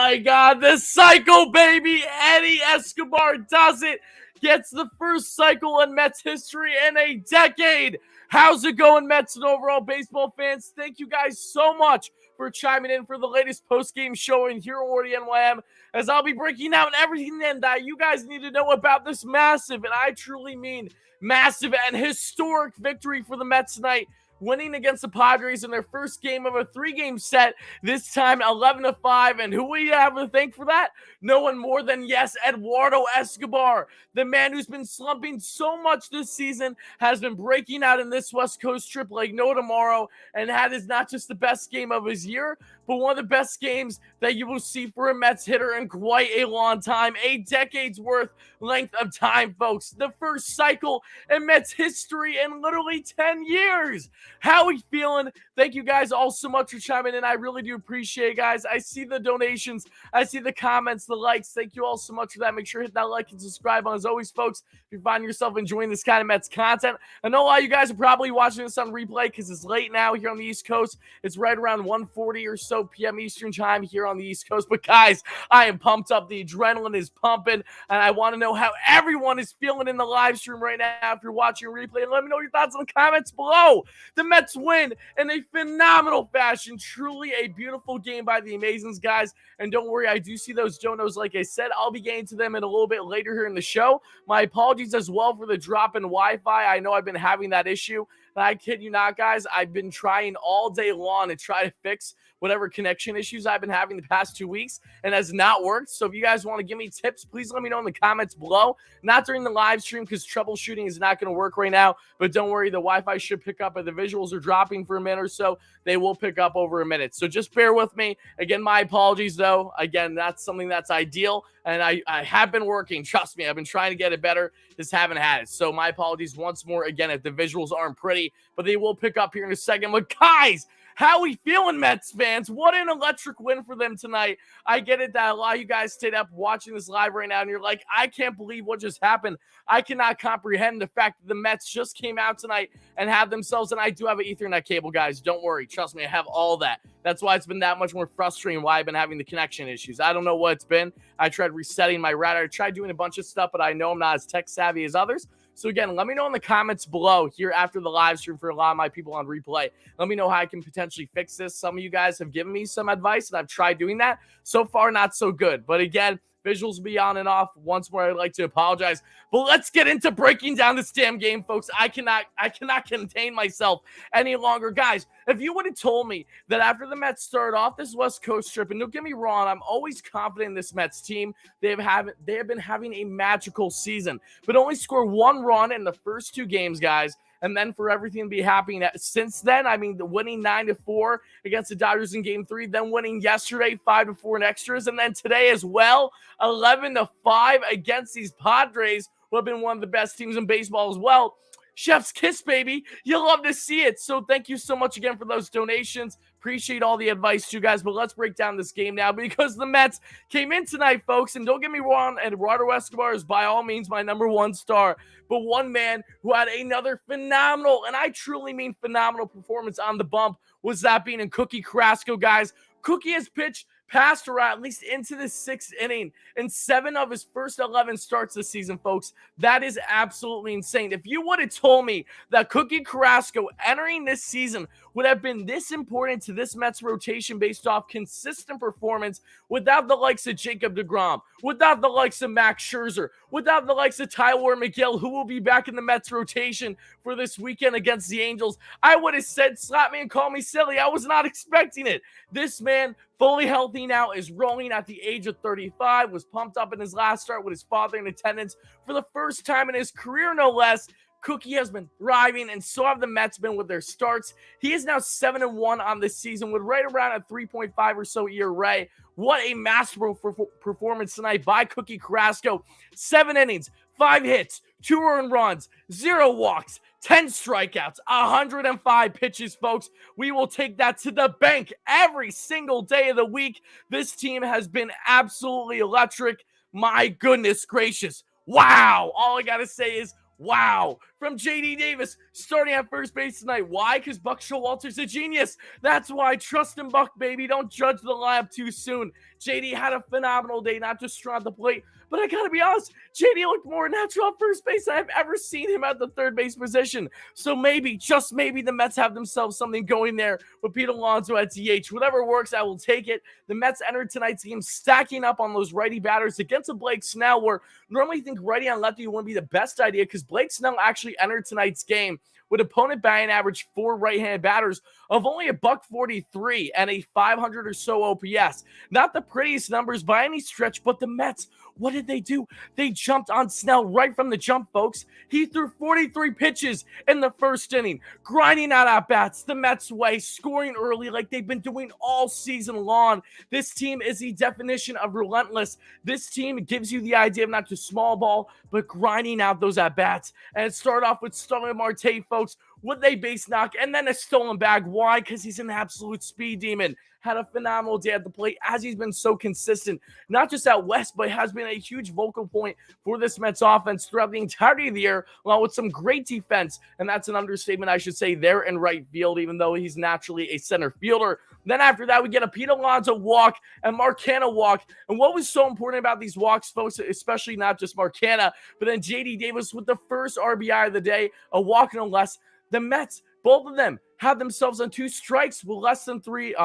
my God, the cycle, baby. Eddie Escobar does it. Gets the first cycle in Mets history in a decade. How's it going, Mets and overall baseball fans? Thank you guys so much for chiming in for the latest post-game showing here on WardyNYM, as I'll be breaking down everything that you guys need to know about this massive, and I truly mean massive and historic victory for the Mets tonight, winning against the Padres in their first game of a three-game set, this time 11-5. And who we have to thank for that? No one more than, yes, Eduardo Escobar. The man who's been slumping so much this season has been breaking out in this West Coast trip like no tomorrow, and that is not just the best game of his year, but one of the best games that you will see for a Mets hitter in quite a long time. A decade's worth length of time, folks. The first cycle in Mets history in literally 10 years. How we feeling? Thank you guys all so much for chiming in. I really do appreciate it, guys. I see the donations. I see the comments, the likes. Thank you all so much for that. Make sure to hit that like and subscribe on. As always, folks, if you find yourself enjoying this kind of Mets content, I know a lot of you guys are probably watching this on replay because it's late now here on the East Coast. It's right around 1:40 or so p.m. Eastern time here on the East Coast. But guys, I am pumped up. The adrenaline is pumping, and I want to know how everyone is feeling in the live stream right now if you're watching replay. And let me know your thoughts in the comments below. The Mets win in a phenomenal fashion. Truly a beautiful game by the Amazings, guys. And don't worry, I do see those donos. Like I said, I'll be getting to them in a little bit later here in the show. My apologies as well for the drop in Wi-Fi. I know I've been having that issue. And I kid you not, guys, I've been trying all day long to try to fix whatever connection issues I've been having the past 2 weeks, and has not worked. So if you guys want to give me tips, please let me know in the comments below. Not during the live stream, because troubleshooting is not going to work right now. But don't worry, the Wi-Fi should pick up. If the visuals are dropping for a minute or so, they will pick up over a minute. So just bear with me. Again, my apologies, though. Again, that's something that's ideal, and I have been working. Trust me, I've been trying to get it better. Just haven't had it. So my apologies once more. Again, if the visuals aren't pretty, but they will pick up here in a second. But guys, how we feeling, Mets fans? What an electric win for them tonight. I get it that a lot of you guys stayed up watching this live right now, and you're like, I can't believe what just happened. I cannot comprehend the fact that the Mets just came out tonight and have themselves, and I do have an Ethernet cable, guys. Don't worry. Trust me, I have all that. That's why it's been that much more frustrating, why I've been having the connection issues. I don't know what it's been. I tried resetting my router. I tried doing a bunch of stuff, but I know I'm not as tech savvy as others. So again, let me know in the comments below here after the live stream for a lot of my people on replay. Let me know how I can potentially fix this. Some of you guys have given me some advice, and I've tried doing that. So far, not so good. But again, visuals will be on and off. Once more, I'd like to apologize. But let's get into breaking down this damn game, folks. I cannot contain myself any longer. Guys, if you would have told me that after the Mets started off this West Coast trip, and don't get me wrong, I'm always confident in this Mets team. They have been having a magical season, but only score one run in the first two games, guys. And then for everything to be happening since then, I mean, the winning 9-4 against the Dodgers in Game 3, then winning yesterday 5-4 in extras, and then today as well, 11-5 against these Padres, who have been one of the best teams in baseball as well. Chef's kiss, baby. You'll love to see it. So thank you so much again for those donations. Appreciate all the advice, too, guys. But let's break down this game now, because the Mets came in tonight, folks. And don't get me wrong, Eduardo Escobar is by all means my number one star. But one man who had another phenomenal, and I truly mean phenomenal, performance on the bump was that being in Cookie Carrasco, guys. Cookie has pitched past or at least into the sixth inning in 7 of his first 11 starts this season, folks. That is absolutely insane. If you would have told me that Cookie Carrasco entering this season would have been this important to this Mets rotation based off consistent performance without the likes of Jacob deGrom, without the likes of Max Scherzer, without the likes of Tyler McGill, who will be back in the Mets rotation for this weekend against the Angels, I would have said, slap me and call me silly. I was not expecting it. This man, fully healthy now, is rolling at the age of 35, was pumped up in his last start with his father in attendance for the first time in his career, no less. Cookie has been thriving, and so have the Mets been with their starts. He is now 7-1 on this season with right around a 3.5 or so ERA. What a masterful performance tonight by Cookie Carrasco. 7 innings, 5 hits, 2 earned runs, 0 walks, 10 strikeouts, 105 pitches, folks. We will take that to the bank every single day of the week. This team has been absolutely electric. My goodness gracious. Wow. All I got to say is wow. from J.D. Davis, starting at first base tonight. Why? Because Buck Showalter's a genius. That's why. Trust in Buck, baby. Don't judge the lineup too soon. J.D. had a phenomenal day, not just strong at the plate, but I gotta be honest, J.D. looked more natural at first base than I've ever seen him at the third base position. So maybe, just maybe, the Mets have themselves something going there with Pete Alonso at DH. Whatever works, I will take it. The Mets entered tonight's game stacking up on those righty batters against a Blake Snell, where normally think righty on lefty wouldn't be the best idea, because Blake Snell actually entered tonight's game with opponent batting average for right-handed batters of only $143 and a 500 or so OPS. Not the prettiest numbers by any stretch, but the Mets, what did they do? They jumped on Snell right from the jump, folks. He threw 43 pitches in the first inning, grinding out at-bats the Mets' way, scoring early like they've been doing all season long. This team is the definition of relentless. This team gives you the idea of not just small ball, but grinding out those at-bats. And it started off with Starling Marte, folks, with a base knock and then a stolen bag. Why? Because he's an absolute speed demon. Had a phenomenal day at the plate, as he's been so consistent, not just out west, but has been a huge vocal point for this Mets offense throughout the entirety of the year, along with some great defense. And that's an understatement, I should say, there in right field, even though he's naturally a center fielder. Then after that, we get a Pete Alonso walk and Mark Canha walk. And what was so important about these walks, folks, especially not just Mark Canha, but then J.D. Davis with the first RBI of the day, a walk no less. The Mets, both of them, had themselves on 2 strikes with less than 3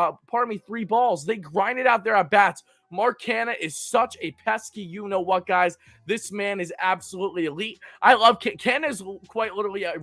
balls. They grinded out their at-bats. Mark Canha is such a pesky you-know-what, guys. This man is absolutely elite. I love Canha is quite literally a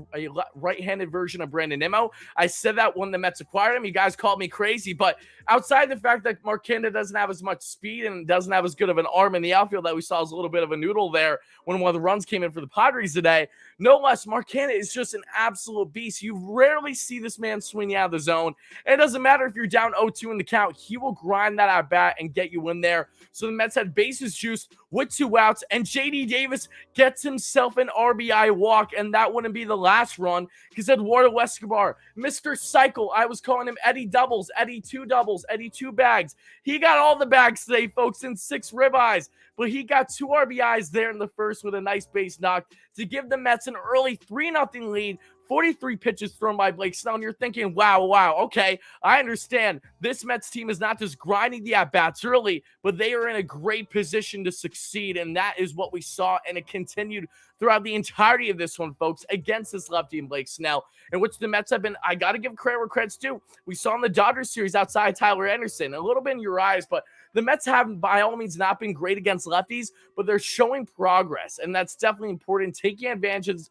right-handed version of Brandon Nimmo. I said that when the Mets acquired him. You guys called me crazy, but outside the fact that Mark Canha doesn't have as much speed and doesn't have as good of an arm in the outfield that we saw as a little bit of a noodle there when one of the runs came in for the Padres today, no less, Mark Canha is just an absolute beast. You rarely see this man swing out of the zone. It doesn't matter if you're down 0-2 in the count. He will grind that at-bat and get you in there. So the Mets had bases juiced with 2 outs, and J.D. Davis gets himself an RBI walk, and that wouldn't be the last run, because Eduardo Escobar, Mr. Cycle, I was calling him Eddie Doubles, Eddie 2 doubles, Eddie 2 bags. He got all the bags today, folks, in 6 ribeyes, but he got 2 RBIs there in the first with a nice base knock to give the Mets an early 3-0 lead. 43 pitches thrown by Blake Snell, and you're thinking, wow, okay, I understand. This Mets team is not just grinding the at-bats early, but they are in a great position to succeed, and that is what we saw, and it continued throughout the entirety of this one, folks, against this lefty and Blake Snell, in which the Mets have been, I got to give credit where credit's due. We saw in the Dodgers series outside Tyler Anderson, a little bit in your eyes, but the Mets have, by all means, not been great against lefties, but they're showing progress, and that's definitely important, taking advantages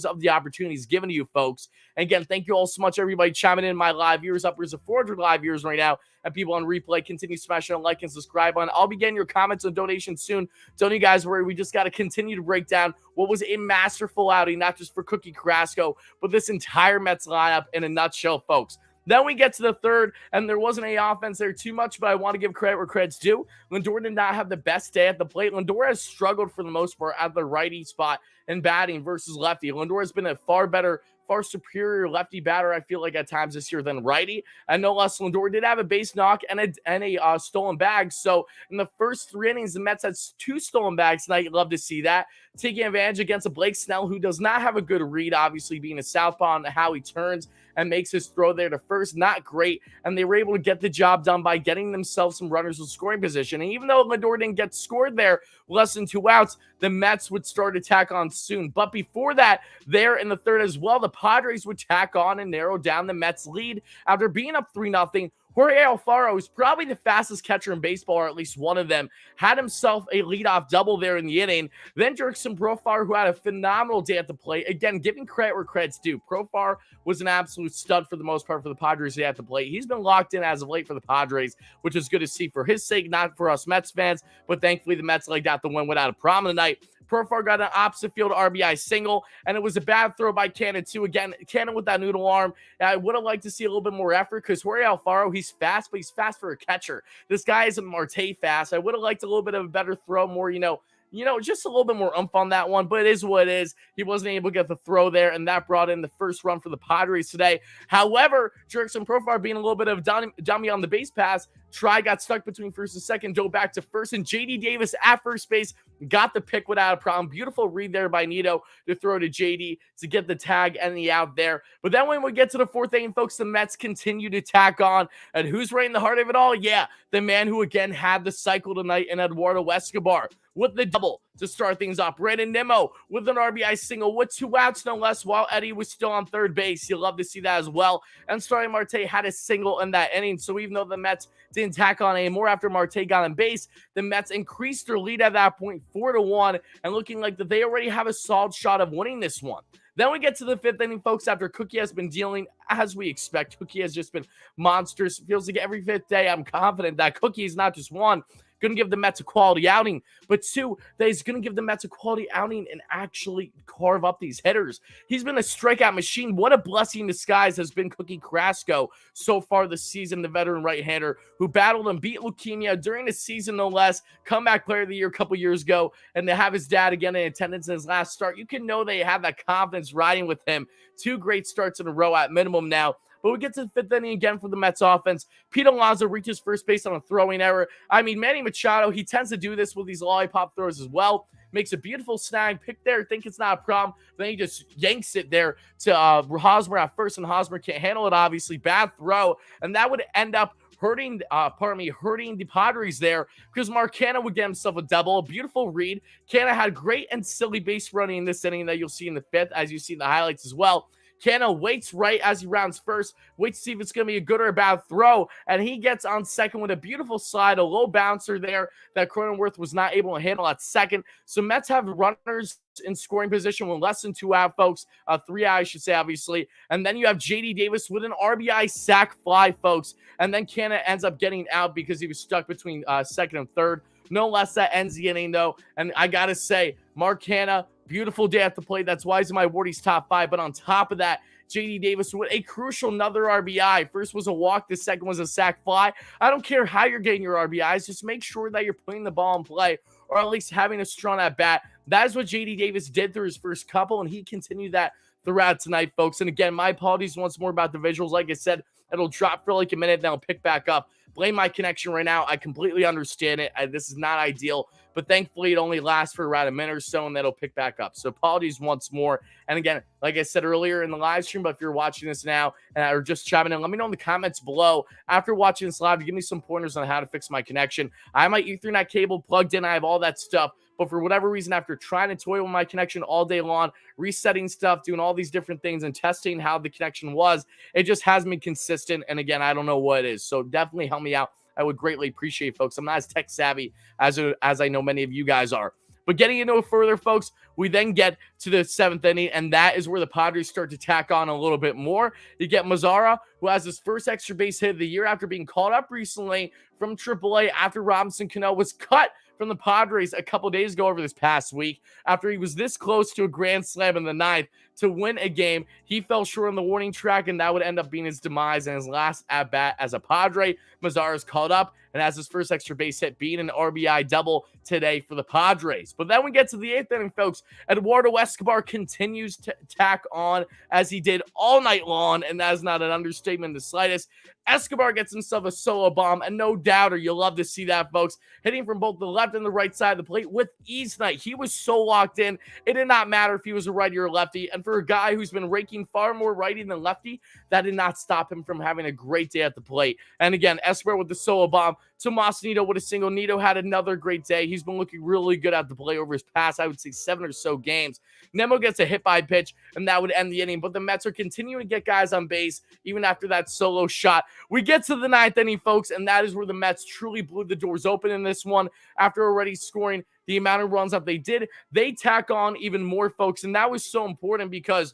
of the opportunities given to you, folks. And again, thank you all so much, everybody chiming in. My live viewers, upwards of 400 live viewers right now, and people on replay. Continue smashing a like and subscribe on. I'll be getting your comments and donations soon. Don't you guys worry. We just got to continue to break down what was a masterful outing, not just for Cookie Carrasco, but this entire Mets lineup in a nutshell, folks. Then we get to the third, and there wasn't any offense there too much, but I want to give credit where credit's due. Lindor did not have the best day at the plate. Lindor has struggled for the most part at the righty spot in batting versus lefty. Lindor has been a far superior lefty batter, I feel like, at times this year than righty. And no less, Lindor did have a base knock and a stolen bag. So in the first 3 innings, the Mets had 2 stolen bags tonight. You'd love to see that. Taking advantage against a Blake Snell who does not have a good read, obviously being a southpaw, and how he turns and makes his throw there to first. Not great. And they were able to get the job done by getting themselves some runners in scoring position. And even though Lindor didn't get scored there, less than 2 outs, the Mets would start to tack on soon. But before that, there in the third as well, the Padres would tack on and narrow down the Mets' lead after being up 3-0. Jorge Alfaro is probably the fastest catcher in baseball, or at least one of them, had himself a leadoff double there in the inning. Then Jurickson Profar, who had a phenomenal day at the plate. Again, giving credit where credit's due. Profar was an absolute stud for the most part for the Padres at the plate. He's been locked in as of late for the Padres, which is good to see for his sake, not for us Mets fans. But thankfully, the Mets got the win without a problem tonight. Profar got an opposite field RBI single, and it was a bad throw by Canha too. Again, Canha with that noodle arm. I would have liked to see a little bit more effort because Jorge Alfaro, he's fast, but he's fast for a catcher. This guy isn't Marte fast. I would have liked a little bit of a better throw, more, just a little bit more oomph on that one, but it is what it is. He wasn't able to get the throw there, and that brought in the first run for the Padres today. However, Jurickson Profar being a little bit of dummy on the base pass got stuck between first and second, dove back to first, and JD Davis at first base got the pick without a problem. Beautiful read there by Nito to throw to JD to get the tag and the out there. But then when we get to the fourth inning, folks, the Mets continue to tack on. And who's right in the heart of it all? Yeah, the man who again had the cycle tonight in Eduardo Escobar with the double to start things off. WardyNYM with an RBI single with 2 outs, no less, while Eddie was still on third base. You'll love to see that as well. And Starling Marte had a single in that inning. So even though the Mets didn't tack on anymore after Marte got on base, the Mets increased their lead at that point 4-1, and looking like that they already have a solid shot of winning this one. Then we get to the fifth inning, folks, after Cookie has been dealing, as we expect. Cookie has just been monsters. Feels like every fifth day I'm confident that Cookie is not just one, going to give the Mets a quality outing, but 2, that he's going to give the Mets a quality outing and actually carve up these hitters. He's been a strikeout machine. What a blessing in disguise has been Cookie Carrasco so far this season, the veteran right-hander who battled and beat leukemia during the season, no less, comeback player of the year a couple years ago, and to have his dad again in attendance in his last start, you can know they have that confidence riding with him. 2 great starts in a row at minimum now. But we get to the fifth inning again for the Mets offense. Pete Alonso reaches first base on a throwing error. I mean, Manny Machado, he tends to do this with these lollipop throws as well. Makes a beautiful snag, pick there, think it's not a problem. Then he just yanks it there to Hosmer at first, and Hosmer can't handle it, obviously. Bad throw, and that would end up hurting the Padres there, because Mark Canha would get himself a double. A beautiful read. Canha had great and silly base running in this inning that you'll see in the fifth, as you see in the highlights as well. Canha waits right as he rounds first, waits to see if it's going to be a good or a bad throw, and he gets on second with a beautiful slide, a low bouncer there that Cronenworth was not able to handle at second. So Mets have runners in scoring position with less than 2 out, folks. 3 out, I should say, obviously. And then you have JD Davis with an RBI sac fly, folks. And then Canha ends up getting out because he was stuck between second and third. No less, that ends the inning, though. And I got to say, Mark Canha, beautiful day at the plate. That's why he's in my Wardy's top 5. But on top of that, JD Davis with a crucial another RBI. First was a walk. The second was a sac fly. I don't care how you're getting your RBIs. Just make sure that you're putting the ball in play, or at least having a strong at bat. That is what JD Davis did through his first couple, and he continued that throughout tonight, folks. And again, my apologies once more about the visuals. Like I said, it'll drop for like a minute, then it'll pick back up. Blame my connection right now. I completely understand it. This is not ideal, but thankfully it only lasts for around a minute or so, and that'll pick back up. So apologies once more. And again, like I said earlier in the live stream, but if you're watching this now or just chiming in, let me know in the comments below after watching this live to give me some pointers on how to fix my connection. I have my Ethernet cable plugged in. I have all that stuff. But for whatever reason, after trying to toy with my connection all day long, resetting stuff, doing all these different things, and testing how the connection was, it just hasn't been consistent. And again, I don't know what it is. So definitely help me out. I would greatly appreciate, folks. I'm not as tech savvy as I know many of you guys are. But getting into it further, folks, we then get to the 7th inning, and that is where the Padres start to tack on a little bit more. You get Mazara, who has his first extra base hit of the year after being called up recently from AAA after Robinson Cano was cut from the Padres a couple days ago over this past week. After he was this close to a grand slam in the 9th to win a game, he fell short on the warning track, and that would end up being his demise and his last at-bat as a Padre. Mazara is called up and has his first extra base hit, being an RBI double today for the Padres. But then we get to the 8th inning, folks. Eduardo Escobar continues to tack on as he did all night long, and that is not an understatement in the slightest. Escobar gets himself a solo bomb, and no doubter, you'll love to see that, folks. Hitting from both the left and the right side of the plate with ease tonight. He was so locked in, it did not matter if he was a righty or a lefty. And for a guy who's been raking far more righty than lefty, that did not stop him from having a great day at the plate. And again, Escobar with the solo bomb. Tomas Nido with a single. Nido had another great day. He's been looking really good at the plate over his past, I would say, 7 or so games. Nemo gets a hit by pitch, and that would end the inning. But the Mets are continuing to get guys on base, even after that solo shot. We get to the 9th inning, folks, and that is where the Mets truly blew the doors open in this one. After already scoring the amount of runs that they did, they tack on even more, folks. And that was so important because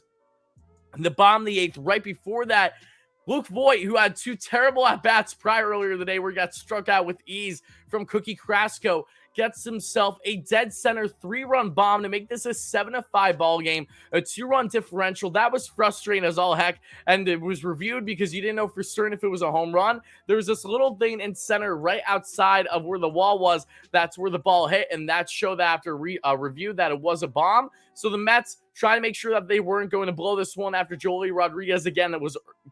the bottom of the 8th, right before that, Luke Voigt, who had 2 terrible at-bats earlier in the day where he got struck out with ease from Cookie Carrasco, gets himself a dead center 3-run bomb to make this a 7-5 ball game, a 2-run differential. That was frustrating as all heck, and it was reviewed because you didn't know for certain if it was a home run. There was this little thing in center right outside of where the wall was. That's where the ball hit, and that showed after review that it was a bomb. So the Mets try to make sure that they weren't going to blow this one after Joely Rodriguez again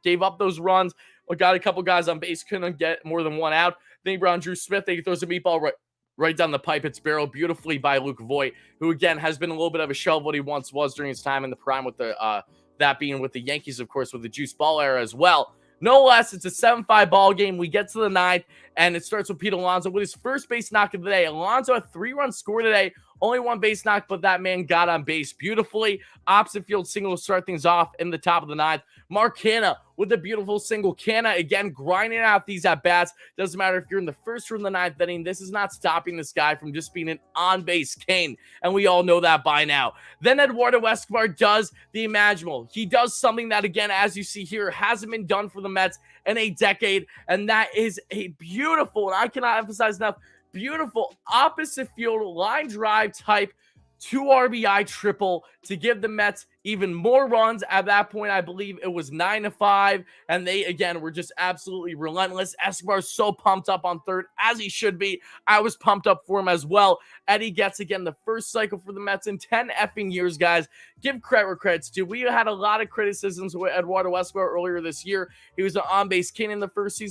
gave up those runs. got a couple guys on base, couldn't get more than one out. Then he brought on Drew Smith. Then he throws a meatball right down the pipe. It's barreled beautifully by Luke Voit, who again has been a little bit of a shell of what he once was during his time in the prime with the that being with the Yankees, of course, with the juice ball era as well. No less, it's a 7-5 ball game. We get to the ninth, and it starts with Pete Alonso with his first base knock of the day. Alonso, a 3-run score today, only one base knock, but that man got on base beautifully. Opposite field single to start things off in the top of the ninth. Mark Canha with a beautiful single. Canha, again, grinding out these at-bats. Doesn't matter if you're in the first or in the ninth inning. This is not stopping this guy from just being an on-base king, and we all know that by now. Then Eduardo Escobar does the imaginable. He does something that, again, as you see here, hasn't been done for the Mets in a decade, and that is a beautiful, and I cannot emphasize enough, beautiful opposite field line drive type 2 RBI triple to give the Mets even more runs. At that point, I believe it was 9-5, and they, again, were just absolutely relentless. Escobar's so pumped up on third, as he should be. I was pumped up for him as well. Eddie gets, again, the first cycle for the Mets in 10 effing years, guys. Give credit where credit's due. We had a lot of criticisms with Eduardo Escobar earlier this year. He was an on-base king in the first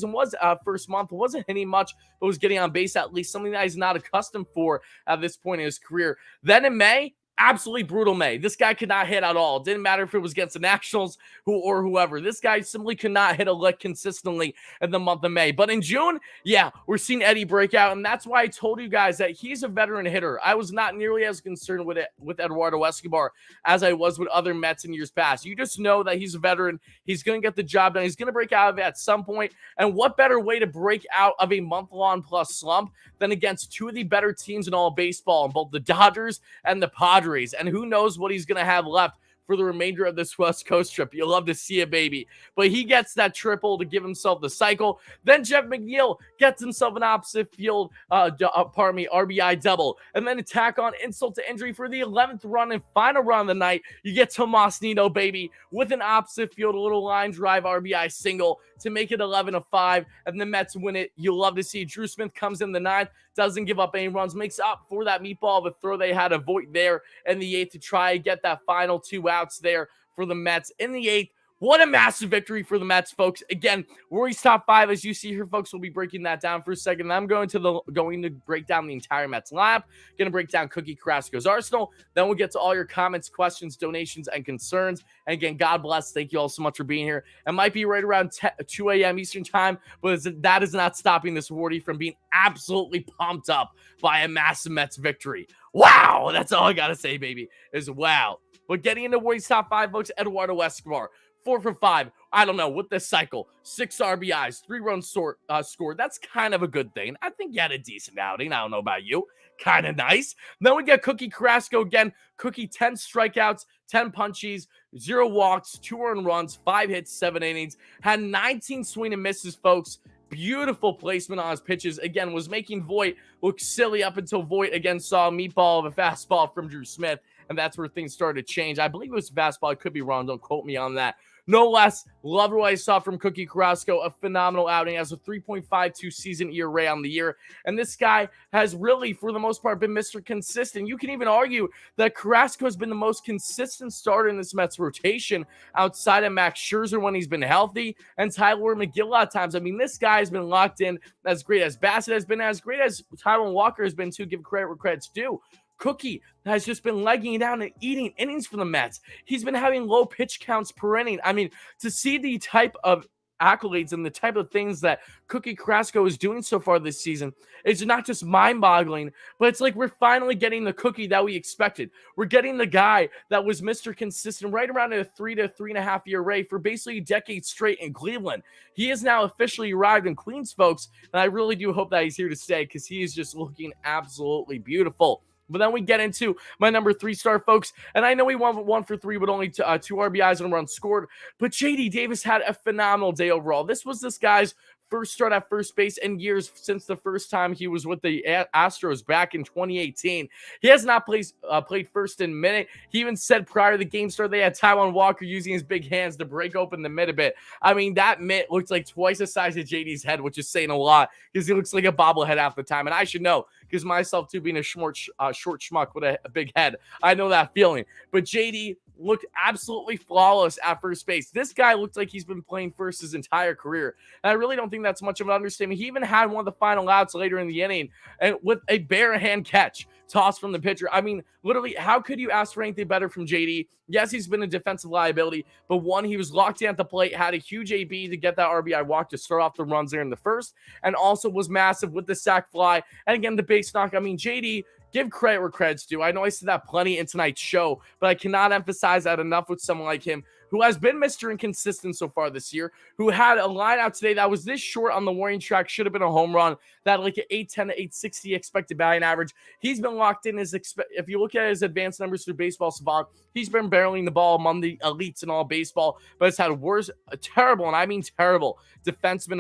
month. Wasn't hitting much, but was getting on base at least, something that he's not accustomed for at this point in his career. Then in May, absolutely brutal May. This guy could not hit at all. Didn't matter if it was against the Nationals or whoever. This guy simply could not hit a lick consistently in the month of May. But in June, yeah, we're seeing Eddie break out, and that's why I told you guys that he's a veteran hitter. I was not nearly as concerned with Eduardo Escobar as I was with other Mets in years past. You just know that he's a veteran. He's going to get the job done. He's going to break out of it at some point. And what better way to break out of a month-long plus slump than against two of the better teams in all of baseball, in both the Dodgers and the Padres. And who knows what he's going to have left for the remainder of this West Coast trip. You'll love to see it, baby. But he gets that triple to give himself the cycle. Then Jeff McNeil gets himself an opposite field, RBI double. And then attack on insult to injury for the 11th run and final run of the night. You get Tomas Nido, baby, with an opposite field, a little line drive RBI single to make it 11-5. And the Mets win it. You'll love to see Drew Smith comes in the ninth, doesn't give up any runs, makes up for that meatball of a throw they had a Voit there in the eighth to try and get that final 2 outs there for the Mets in the eighth. What a massive victory for the Mets, folks. Again, Rory's top 5, as you see here, folks. We'll be breaking that down for a second. I'm going to break down the entire Mets lineup. Going to break down Cookie Carrasco's arsenal. Then we'll get to all your comments, questions, donations, and concerns. And again, God bless. Thank you all so much for being here. It might be right around 2 a.m. Eastern time, but that is not stopping this Wardy from being absolutely pumped up by a massive Mets victory. Wow! That's all I got to say, baby, is wow. But getting into Wardy's top 5, folks, Eduardo Escobar. 4 for 5. I don't know, with this cycle. 6 RBIs, 3 runs scored. That's kind of a good thing. I think he had a decent outing. I don't know about you. Kind of nice. Then we get Cookie Carrasco again. Cookie, 10 strikeouts, 10 punchies, 0 walks, 2 earned runs, 5 hits, 7 innings. Had 19 swing and misses, folks. Beautiful placement on his pitches. Again, was making Voit look silly up until Voit again saw a meatball of a fastball from Drew Smith. And that's where things started to change. I believe it was fastball. I could be wrong. Don't quote me on that. No less, loved what I saw from Cookie Carrasco. A phenomenal outing as a 3.52 season ERA on the year. And this guy has really, for the most part, been Mr. Consistent. You can even argue that Carrasco has been the most consistent starter in this Mets rotation outside of Max Scherzer when he's been healthy and Tyler McGill at times. I mean, this guy has been locked in as great as Bassett has been, as great as Taijuan Walker has been, to give credit where credit's due. Cookie has just been legging it down and eating innings for the Mets. He's been having low pitch counts per inning. I mean, to see the type of accolades and the type of things that Cookie Carrasco is doing so far this season, it's not just mind-boggling, but it's like we're finally getting the Cookie that we expected. We're getting the guy that was Mr. Consistent right around a 3 to 3.5 year rate for basically a decade straight in Cleveland. He has now officially arrived in Queens, folks, and I really do hope that he's here to stay because he is just looking absolutely beautiful. But then we get into my number 3 star, folks. And I know he won 1 for 3 with only 2 RBIs and a run scored. But J.D. Davis had a phenomenal day overall. This was this guy's first start at first base in years since the first time he was with the Astros back in 2018. He has not played first in a minute. He even said prior to the game start they had Taijuan Walker using his big hands to break open the mitt a bit. I mean, that mitt looked like twice the size of JD's head, which is saying a lot because he looks like a bobblehead half the time. And I should know because myself too, being a short schmuck with a big head, I know that feeling. But JD looked absolutely flawless at first base. This guy looked like he's been playing first his entire career. And I really don't think that's much of an understatement. He even had one of the final outs later in the inning and with a bare hand catch tossed from the pitcher. I mean, literally, how could you ask for anything better from JD? Yes, he's been a defensive liability, but one, he was locked in at the plate, had a huge AB to get that RBI walk to start off the runs there in the first, and also was massive with the sac fly. And again, the base knock. I mean, JD, give credit where credit's due. I know I said that plenty in tonight's show, but I cannot emphasize that enough with someone like him, who has been Mr. Inconsistent so far this year, who had a line out today that was this short on the warning track, should have been a home run, that like an 810 to 860 expected batting average. He's been locked in his, if you look at his advanced numbers through Baseball Savant, he's been barreling the ball among the elites in all baseball, but has had worse, terrible, and I mean terrible, defensive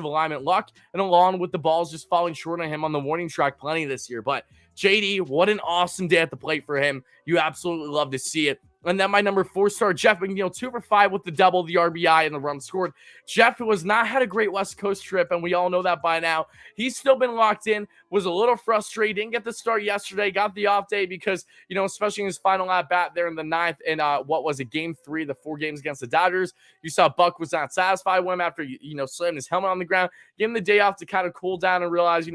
alignment luck, and along with the balls just falling short on him on the warning track plenty this year. But JD, what an awesome day at the plate for him. You absolutely love to see it. And then my number 4-star, Jeff McNeil, 2 for 5 with the double, the RBI, and the run scored. Jeff, who has not had a great West Coast trip, and we all know that by now. He's still been locked in, was a little frustrated, didn't get the start yesterday, got the off day because, you know, especially in his final at-bat there in the ninth in, Game 3, the 4 games against the Dodgers. You saw Buck was not satisfied with him after, slamming his helmet on the ground. Give him the day off to kind of cool down and realize,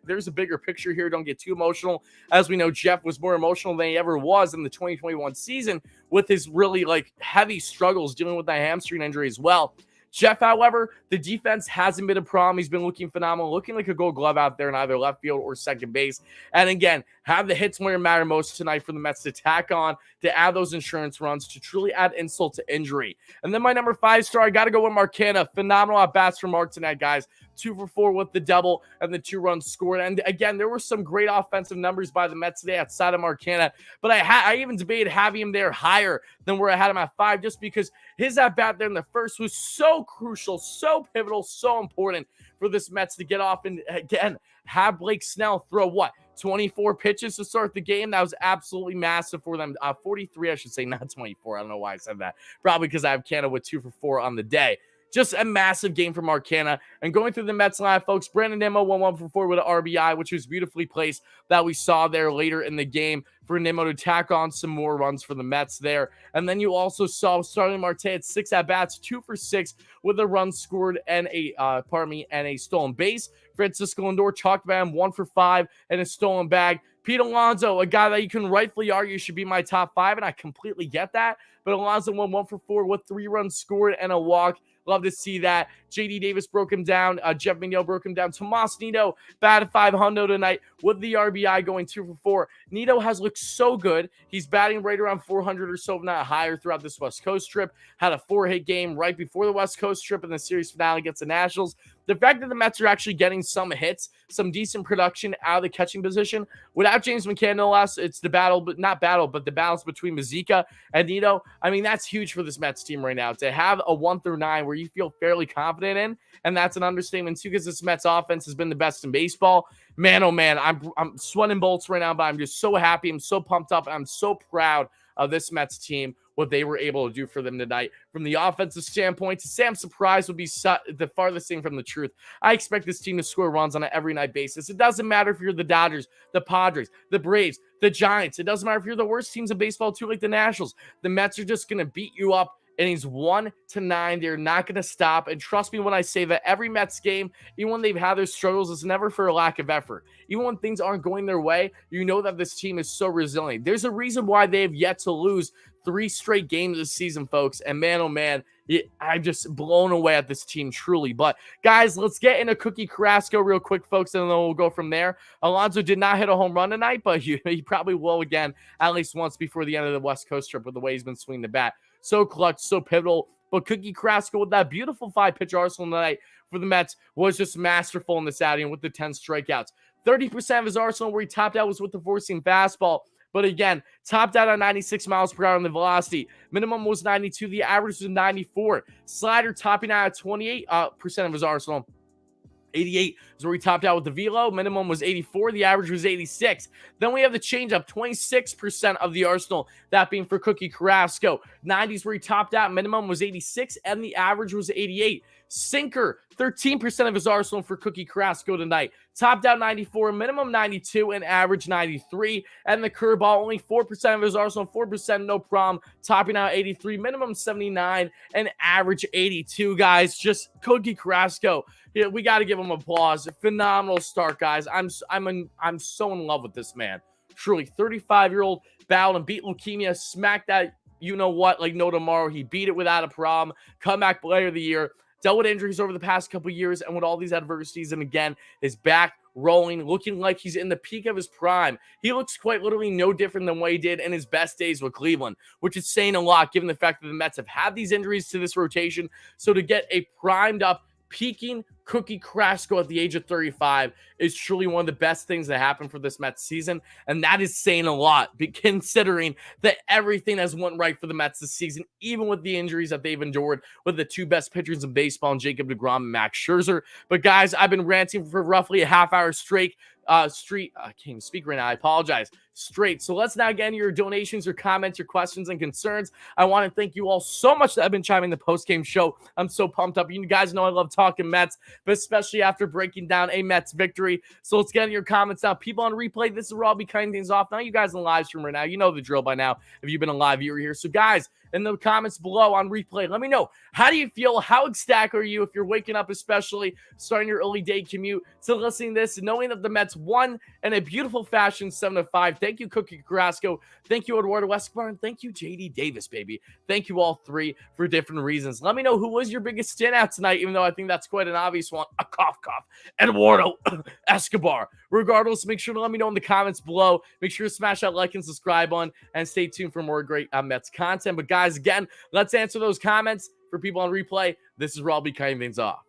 there's a bigger picture here. Don't get too emotional. As we know, Jeff was more emotional than he ever was in the 2021 season with his really heavy struggles dealing with that hamstring injury as well. Jeff, however, the defense hasn't been a problem. He's been looking phenomenal, looking like a gold glove out there in either left field or second base. And again, have the hits where it matter most tonight for the Mets to tack on, to add those insurance runs, to truly add insult to injury. And then my number 5-star, I got to go with Marcana. Phenomenal at-bats from Mark tonight, guys. 2 for 4 with the double and the 2 runs scored. And again, there were some great offensive numbers by the Mets today outside of Marcana, but I even debated having him there higher than where I had him at 5, just because his at-bat there in the first was so crucial, so pivotal, so important for this Mets to get off and, again, have Blake Snell throw 24 pitches to start the game. That was absolutely massive for them. 43, I should say, not 24. I don't know why I said that. Probably because I have Canada with 2 for 4 on the day. Just a massive game from Marcana. And going through the Mets line, folks, Brandon Nimmo 1 for 4 with an RBI, which was beautifully placed that we saw there later in the game for Nimmo to tack on some more runs for the Mets there. And then you also saw Starling Marte at 6 at-bats, 2 for 6 with a run scored and a stolen base. Francisco Lindor talked about him, 1 for 5 and a stolen bag. Pete Alonso, a guy that you can rightfully argue should be my top 5, and I completely get that. But Alonso went 1 for 4 with 3 runs scored and a walk. Love to see that. J.D. Davis broke him down. Jeff McNeil broke him down. Tomas Nido batted 500 tonight with the RBI going 2 for 4. Nido has looked so good. He's batting right around 400 or so, if not higher, throughout this West Coast trip. Had a 4-hit game right before the West Coast trip in the series finale against the Nationals. The fact that the Mets are actually getting some hits, some decent production out of the catching position. Without James McCann, no less, it's the the balance between Mazika and Nido. I mean, that's huge for this Mets team right now. To have a 1 through 9 where you feel fairly confident in, and that's an understatement too, because this Mets offense has been the best in baseball. Man, oh man, I'm sweating bolts right now, but I'm just so happy. I'm so pumped up. I'm so proud of this Mets team, what they were able to do for them tonight. From the offensive standpoint, Sam's surprise would be the farthest thing from the truth. I expect this team to score runs on an every night basis. It doesn't matter if you're the Dodgers, the Padres, the Braves, the Giants. It doesn't matter if you're the worst teams in baseball too, like the Nationals. The Mets are just going to beat you up. Innings 1 to 9, they're not going to stop. And trust me when I say that every Mets game, even when they've had their struggles, it's never for a lack of effort. Even when things aren't going their way, you know that this team is so resilient. There's a reason why they have yet to lose 3 straight games this season, folks. And man, oh man, I'm just blown away at this team, truly. But guys, let's get into Cookie Carrasco real quick, folks, and then we'll go from there. Alonso did not hit a home run tonight, but he probably will again at least once before the end of the West Coast trip with the way he's been swinging the bat. So clutch, so pivotal. But Cookie Carrasco with that beautiful 5-pitch arsenal tonight for the Mets was just masterful in this outing with the 10 strikeouts. 30% of his arsenal where he topped out was with the 4-seam fastball. But again, topped out on 96 miles per hour on the velocity. Minimum was 92. The average was 94. Slider topping out at 28% of his arsenal. 88 is where he topped out with the velo. Minimum was 84. The average was 86. Then we have the changeup, 26% of the arsenal, that being for Cookie Carrasco. 90s where he topped out. Minimum was 86, and the average was 88. Sinker, 13% of his arsenal for Cookie Carrasco tonight. topped out 94, minimum 92, and average 93. And the curveball, only 4% of his arsenal, 4% no problem, topping out 83, minimum 79, and average 82, guys. Just Cookie Carrasco. Yeah, we got to give him applause. Phenomenal start, guys. I'm so in love with this man. Truly, 35-year-old battled and beat leukemia, smacked that you know what like no tomorrow. He beat it without a problem. Comeback player of the year. Dealt with injuries over the past couple years and with all these adversities, and again is back rolling, looking like he's in the peak of his prime. He looks quite literally no different than what he did in his best days with Cleveland, which is saying a lot given the fact that the Mets have had these injuries to this rotation. So to get a primed up, peaking Cookie Carrasco at the age of 35 is truly one of the best things that happened for this Mets season, and that is saying a lot, considering that everything has went right for the Mets this season, even with the injuries that they've endured with the two best pitchers in baseball, in Jacob deGrom and Max Scherzer. But guys, I've been ranting for roughly a half hour straight. I can't even speak right now. I apologize. Straight. So let's now get into your donations, your comments, your questions, and concerns. I want to thank you all so much that have been chiming the post-game show. I'm so pumped up. You guys know I love talking Mets, but especially after breaking down a Mets victory. So let's get into your comments now. People on replay, this is where I'll be cutting things off. Now, you guys in the live stream right now, you know the drill by now. If you've been a live viewer here. So guys, in the comments below on replay, let me know, how do you feel? How ecstatic are you if you're waking up, especially starting your early day commute to listening to this, knowing that the Mets won in a beautiful fashion, 7-5. Thank you, Cookie Carrasco. Thank you, Eduardo Escobar. And thank you, JD Davis, baby. Thank you all three for different reasons. Let me know who was your biggest standout tonight, even though I think that's quite an obvious one. A cough. Eduardo Escobar. Regardless, make sure to let me know in the comments below. Make sure to smash that like and subscribe button and stay tuned for more great Mets content. But guys, again, let's answer those comments for people on replay. This is where I'll be cutting things off.